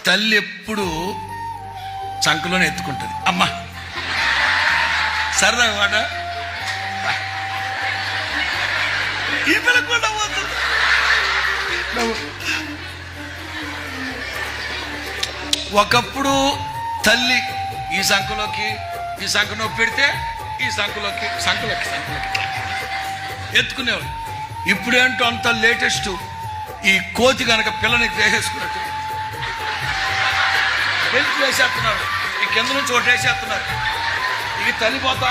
తల్లి ఎప్పుడు చంకలోనే ఎత్తుకుంటుంది. అమ్మా సరదా వాడ ఈ పిల్ల కూడా పోతుంది. ఒకప్పుడు తల్లి ఈ సంఖలోకి ఈ సంఖ నొప్పి పెడితే ఈ సంఖలోకి ఎత్తుకునేవాడు. ఇప్పుడేంటో అంత లేటెస్ట్, ఈ కోతి కనుక పిల్లని వేసేసుకున్నట్టు వెళ్ళి వేసేస్తున్నారు, ఈ కింద నుంచి ఒకటి వేసేస్తున్నారు, ఇది తల్లిపోతా.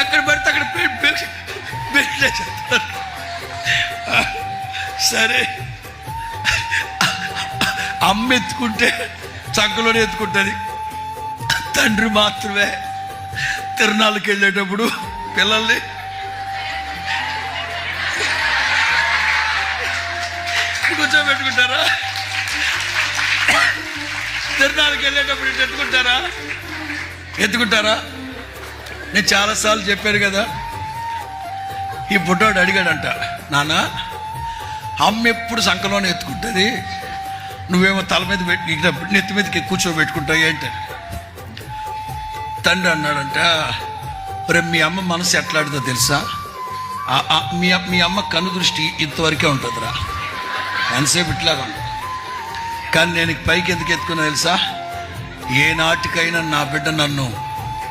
ఎక్కడ పడితే అక్కడ పెట్టేసేస్తున్నారు. సరే, అమ్మ ఎత్తుకుంటే చంకలోనే ఎత్తుకుంటుంది. తండ్రి మాత్రమే తిరునాళ్ళకి వెళ్ళేటప్పుడు పిల్లల్ని కూర్చోబెట్టుకుంటారా? తిరునాళ్ళకి వెళ్ళేటప్పుడు ఎత్తుకుంటారా? నేను చాలాసార్లు చెప్పాను కదా. ఈ బుడ్డోడు అడిగాడంట, నాన్న అమ్మ ఎప్పుడు సంకలోనే ఎత్తుకుంటుంది, నువ్వేమో తల మీద పెట్టి నెత్తి మీదకి కూర్చోబెట్టుకుంటావు ఏంటి? తండ్రి అన్నాడంట, రేపు మీ అమ్మ మనసు ఎట్లాడుతుందో తెలుసా? మీ అమ్మ కను దృష్టి ఇంతవరకే ఉంటుందిరా, ఎంతసేపు ఇట్లాగా ఉంటుంది. కానీ నేను పైకి ఎందుకు ఎత్తుకున్నా తెలుసా? ఏ నాటికైనా నా బిడ్డ నన్ను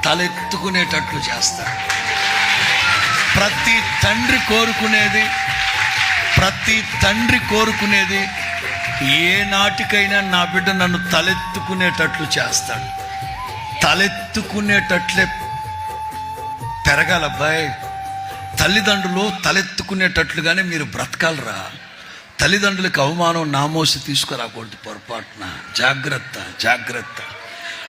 తలెత్తుకునేటట్లు చేస్తాడు. ప్రతి తండ్రి కోరుకునేది ఏ నాటికైనా నా బిడ్డ నన్ను తలెత్తుకునేటట్లు చేస్తాడు. తలెత్తుకునేటట్లే పెరగాలబ్బాయి. తల్లిదండ్రులు తలెత్తుకునేటట్లుగానే మీరు బ్రతకాలరా. తల్లిదండ్రులకు అవమానం నామోసి తీసుకురాకూడదు పొరపాటున. జాగ్రత్త.